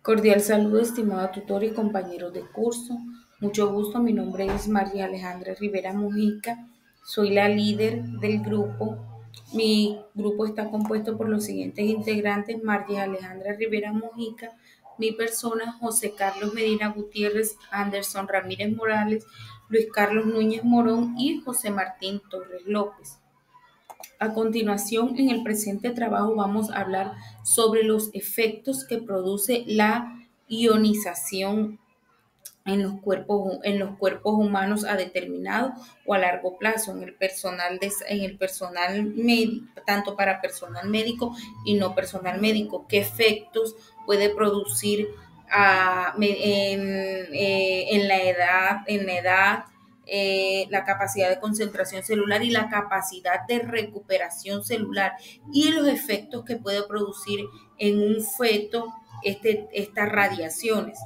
Cordial saludo, estimado tutor y compañeros de curso. Mucho gusto, mi nombre es María Alejandra Rivera Mujica. Soy la líder del grupo. Mi grupo está compuesto por los siguientes integrantes: María Alejandra Rivera Mujica, mi persona, José Carlos Medina Gutiérrez, Anderson Ramírez Morales, Luis Carlos Núñez Morón y José Martín Torres López. A continuación, en el presente trabajo vamos a hablar sobre los efectos que produce la ionización en los cuerpos humanos a determinado o a largo plazo, tanto para personal médico y no personal médico. ¿Qué efectos puede producir en la edad, la capacidad de concentración celular y la capacidad de recuperación celular, y los efectos que puede producir en un feto estas radiaciones?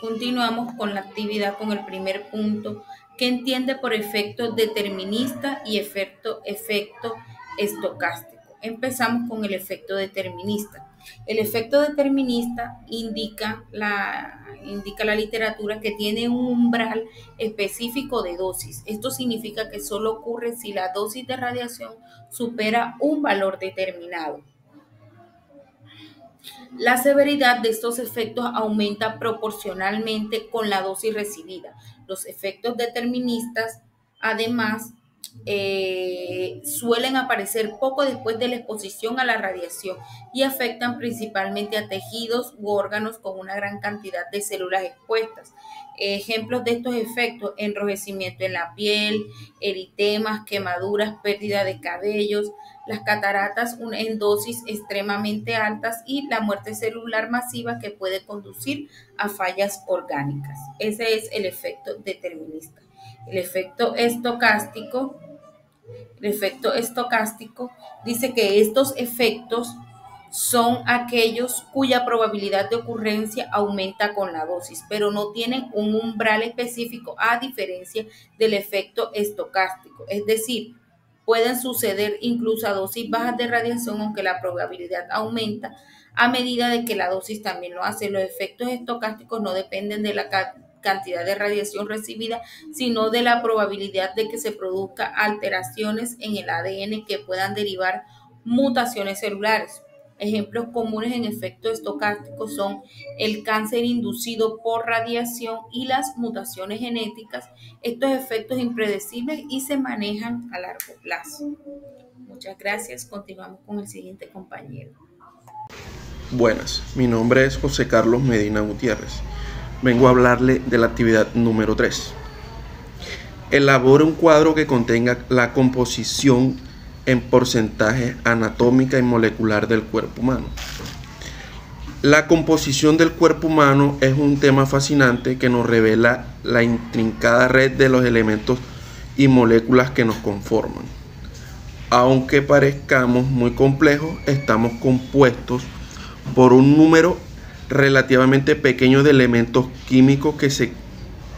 Continuamos con la actividad con el primer punto. ¿Qué entiende por efecto determinista y efecto estocástico? Empezamos con el efecto determinista. El efecto determinista indica la literatura que tiene un umbral específico de dosis. Esto significa que solo ocurre si la dosis de radiación supera un valor determinado. La severidad de estos efectos aumenta proporcionalmente con la dosis recibida. Los efectos deterministas, además, suelen aparecer poco después de la exposición a la radiación y afectan principalmente a tejidos u órganos con una gran cantidad de células expuestas. Ejemplos de estos efectos: enrojecimiento en la piel, eritemas, quemaduras, pérdida de cabellos, las cataratas en dosis extremadamente altas y la muerte celular masiva que puede conducir a fallas orgánicas. Ese es el efecto determinista. El efecto estocástico dice que estos efectos son aquellos cuya probabilidad de ocurrencia aumenta con la dosis, pero no tienen un umbral específico, a diferencia del efecto estocástico. Es decir, pueden suceder incluso a dosis bajas de radiación, aunque la probabilidad aumenta a medida de que la dosis también lo hace. Los efectos estocásticos no dependen de la cantidad de radiación recibida, sino de la probabilidad de que se produzca alteraciones en el ADN que puedan derivar mutaciones celulares. Ejemplos comunes en efectos estocásticos son el cáncer inducido por radiación y las mutaciones genéticas. Estos efectos impredecibles y se manejan a largo plazo. Muchas gracias. Continuamos con el siguiente compañero. Buenas, mi nombre es José Carlos Medina Gutiérrez. Vengo a hablarle de la actividad número 3. Elabore un cuadro que contenga la composición en porcentaje anatómica y molecular del cuerpo humano. La composición del cuerpo humano es un tema fascinante que nos revela la intrincada red de los elementos y moléculas que nos conforman. Aunque parezcamos muy complejos, estamos compuestos por un número relativamente pequeño de elementos químicos que se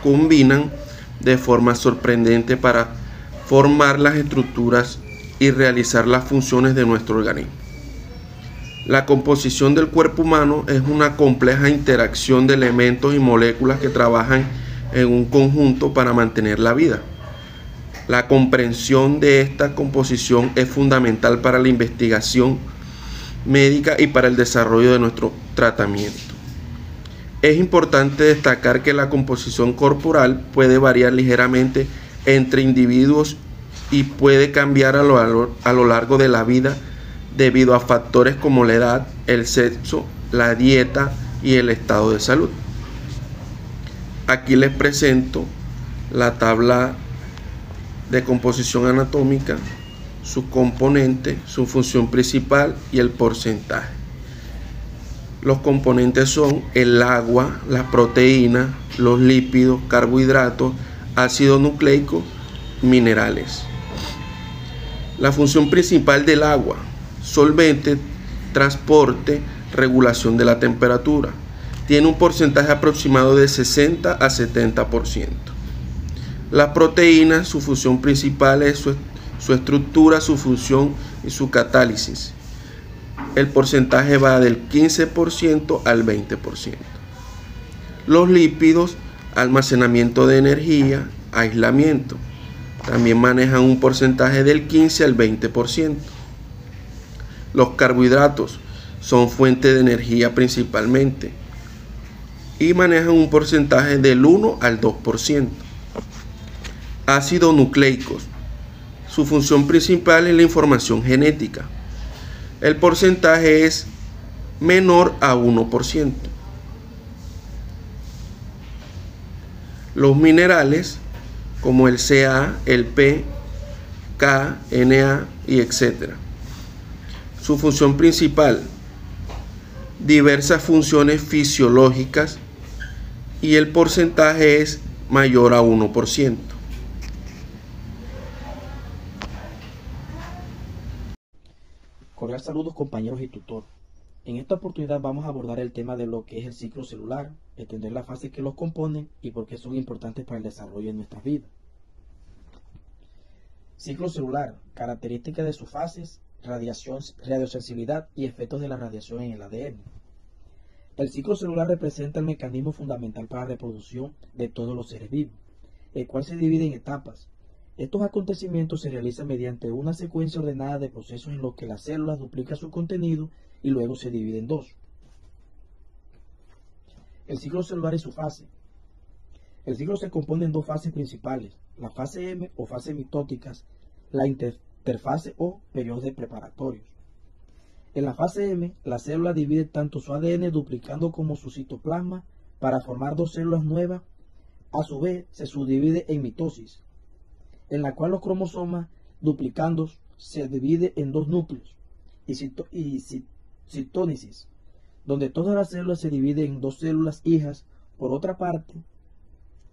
combinan de forma sorprendente para formar las estructuras y realizar las funciones de nuestro organismo. La composición del cuerpo humano es una compleja interacción de elementos y moléculas que trabajan en un conjunto para mantener la vida. La comprensión de esta composición es fundamental para la investigación médica y para el desarrollo de nuestro tratamiento. Es importante destacar que la composición corporal puede variar ligeramente entre individuos y puede cambiar a lo largo de la vida debido a factores como la edad, el sexo, la dieta y el estado de salud. Aquí les presento la tabla de composición anatómica, sus componentes, su función principal y el porcentaje. Los componentes son el agua, las proteínas, los lípidos, carbohidratos, ácido nucleico, minerales. La función principal del agua: solvente, transporte, regulación de la temperatura. Tiene un porcentaje aproximado de 60 a 70%. Las proteínas, su función principal es su estructura, su función y su catálisis. el porcentaje va del 15% al 20%. Los lípidos, almacenamiento de energía, aislamiento, también manejan un porcentaje del 15 al 20%. Los carbohidratos son fuente de energía principalmente y manejan un porcentaje del 1 al 2%. Ácidos nucleicos, su función principal es la información genética. El porcentaje es menor a 1%. Los minerales, como el Ca, el P, K, Na y etc. Su función principal, diversas funciones fisiológicas, y el porcentaje es mayor a 1%. Cordial saludos, compañeros y tutor. En esta oportunidad vamos a abordar el tema de lo que es el ciclo celular, entender las fases que los componen y por qué son importantes para el desarrollo de nuestras vidas. Ciclo celular, características de sus fases, radiación, radiosensibilidad y efectos de la radiación en el ADN. El ciclo celular representa el mecanismo fundamental para la reproducción de todos los seres vivos, el cual se divide en etapas. Estos acontecimientos se realizan mediante una secuencia ordenada de procesos en los que las células duplican su contenido y luego se dividen en dos. El ciclo celular y su fase. El ciclo se compone en dos fases principales, la fase M o fase mitóticas, la interfase o periodos de preparatorios. En la fase M, la célula divide tanto su ADN duplicando como su citoplasma para formar dos células nuevas. A su vez, se subdivide en mitosis, en la cual los cromosomas duplicando se divide en dos núcleos, y citónesis, donde todas las células se dividen en dos células hijas. Por otra parte,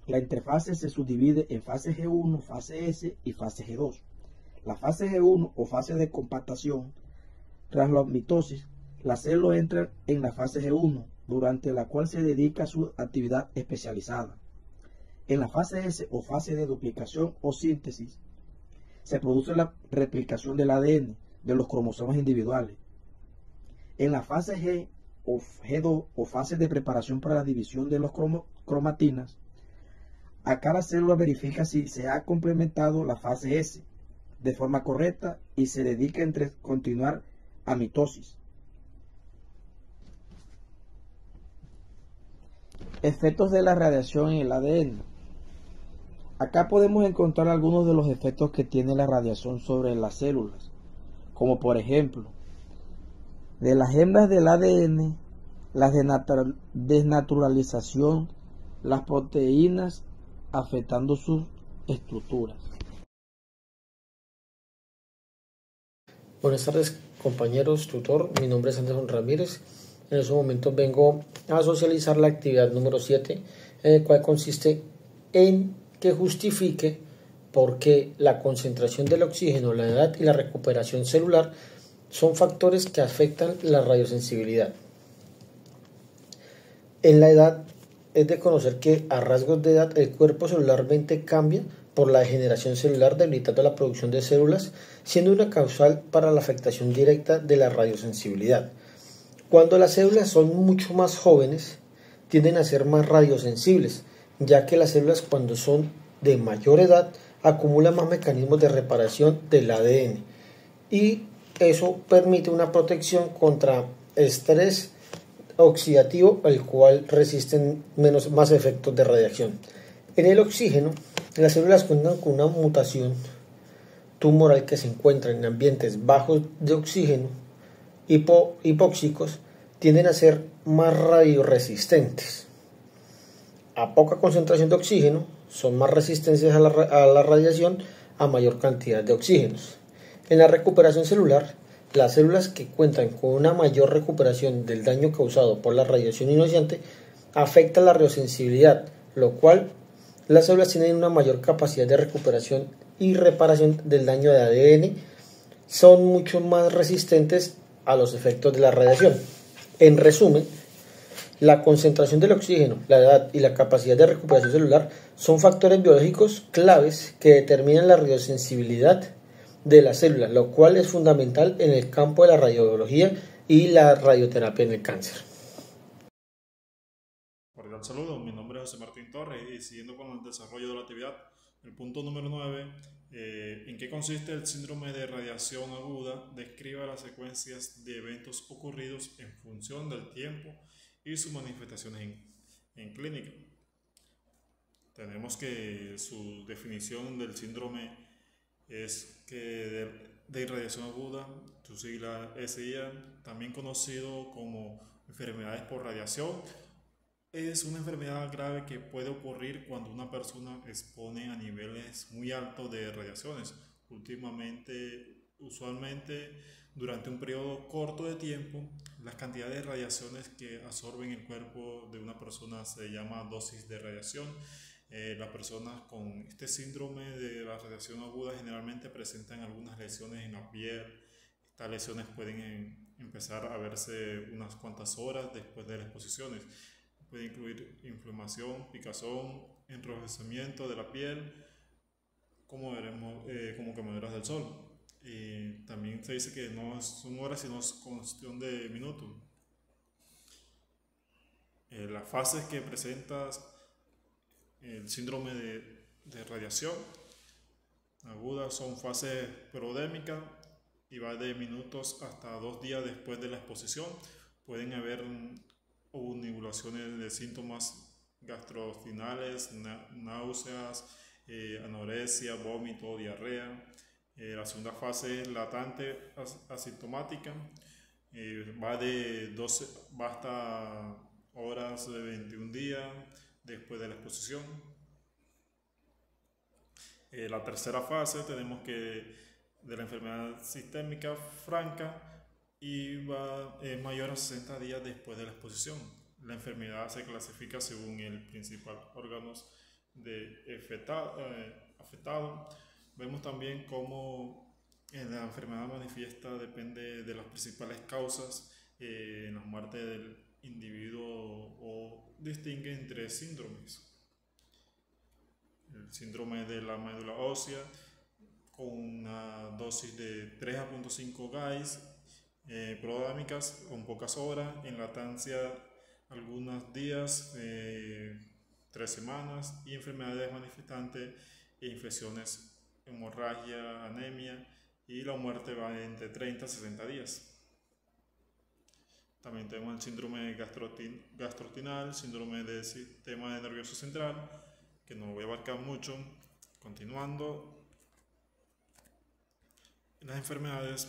la interfase se subdivide en fase G1, fase S y fase G2. La fase G1 o fase de compactación, tras la mitosis, la célula entra en la fase G1, durante la cual se dedica a su actividad especializada. En la fase S o fase de duplicación o síntesis, se produce la replicación del ADN de los cromosomas individuales. En la fase G o G2 o fase de preparación para la división de las cromatinas, acá la célula verifica si se ha complementado la fase S de forma correcta y se dedica a continuar a mitosis. Efectos de la radiación en el ADN. Acá podemos encontrar algunos de los efectos que tiene la radiación sobre las células, como por ejemplo, de las hembras del ADN, la desnaturalización, las proteínas afectando sus estructuras. Buenas tardes, compañeros, tutor. Mi nombre es Anderson Ramírez. En estos momentos vengo a socializar la actividad número 7, en el cual consiste en que justifique por qué la concentración del oxígeno, la edad y la recuperación celular son factores que afectan la radiosensibilidad. En la edad es de conocer que a rasgos de edad el cuerpo celularmente cambia por la degeneración celular, debilitando la producción de células, siendo una causal para la afectación directa de la radiosensibilidad. Cuando las células son mucho más jóvenes, tienden a ser más radiosensibles, ya que las células cuando son de mayor edad acumulan más mecanismos de reparación del ADN y eso permite una protección contra estrés oxidativo, el cual resisten más efectos de radiación. En el oxígeno, las células cuentan con una mutación tumoral que se encuentra en ambientes bajos de oxígeno, hipóxicos, tienden a ser más radioresistentes. A poca concentración de oxígeno, son más resistentes a la radiación a mayor cantidad de oxígenos. En la recuperación celular, las células que cuentan con una mayor recuperación del daño causado por la radiación ionizante afecta la radiosensibilidad, lo cual las células tienen una mayor capacidad de recuperación y reparación del daño de ADN, son mucho más resistentes a los efectos de la radiación. En resumen, la concentración del oxígeno, la edad y la capacidad de recuperación celular son factores biológicos claves que determinan la radiosensibilidad de la célula, lo cual es fundamental en el campo de la radiobiología y la radioterapia en el cáncer. Cordial saludo, mi nombre es José Martín Torres y siguiendo con el desarrollo de la actividad, el punto número 9, ¿en qué consiste el síndrome de radiación aguda? Describe las secuencias de eventos ocurridos en función del tiempo y sus manifestaciones en clínica. Tenemos que su definición del síndrome es que de irradiación aguda, su sigla SIA, también conocido como enfermedades por radiación. Es una enfermedad grave que puede ocurrir cuando una persona expone a niveles muy altos de radiaciones. Usualmente, durante un periodo corto de tiempo, las cantidades de radiaciones que absorben el cuerpo de una persona se llama dosis de radiación. Las personas con este síndrome de la radiación aguda generalmente presentan algunas lesiones en la piel. Estas lesiones pueden empezar a verse unas cuantas horas después de las exposiciones. Puede incluir inflamación, picazón, enrojecimiento de la piel, como quemaduras del sol. También se dice que no son horas, sino es cuestión de minutos. Las fases que presenta el síndrome de radiación aguda son fases prodérmicas y va de minutos hasta 2 días después de la exposición. Pueden haber nivulaciones de síntomas gastrointestinales, náuseas, anorexia, vómito, diarrea. La segunda fase es latente asintomática, va hasta horas de 21 días después de la exposición. La tercera fase tenemos que de la enfermedad sistémica franca y es mayor a 60 días después de la exposición. La enfermedad se clasifica según el principal órgano afectado. Vemos también cómo la enfermedad manifiesta depende de las principales causas en la muerte del individuo o distingue entre síndromes. El síndrome de la médula ósea con una dosis de 3 a 0.5 Gauss, prodérmicas con pocas horas, en latancia algunos días, 3 semanas, y enfermedades manifestantes e infecciones, hemorragia, anemia, y la muerte va entre 30 a 60 días. También tenemos el síndrome gastrointestinal, síndrome del sistema nervioso central, que no voy a abarcar mucho. Continuando, las enfermedades,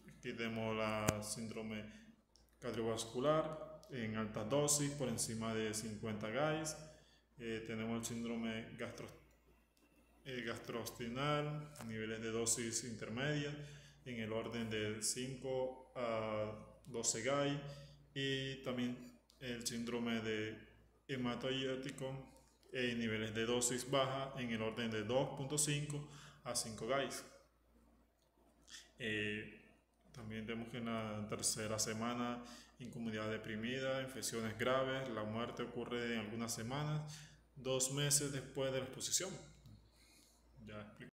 aquí tenemos la síndrome cardiovascular en altas dosis por encima de 50 Gauss. Tenemos el síndrome gastrointestinal a niveles de dosis intermedia en el orden de 5 a 12 Gauss, y también el síndrome de hematoiótico en niveles de dosis baja en el orden de 2.5 a 5 Gauss. También tenemos que en la tercera semana incomodidad deprimida, infecciones graves. La muerte ocurre en algunas semanas, 2 meses después de la exposición. Ya explico.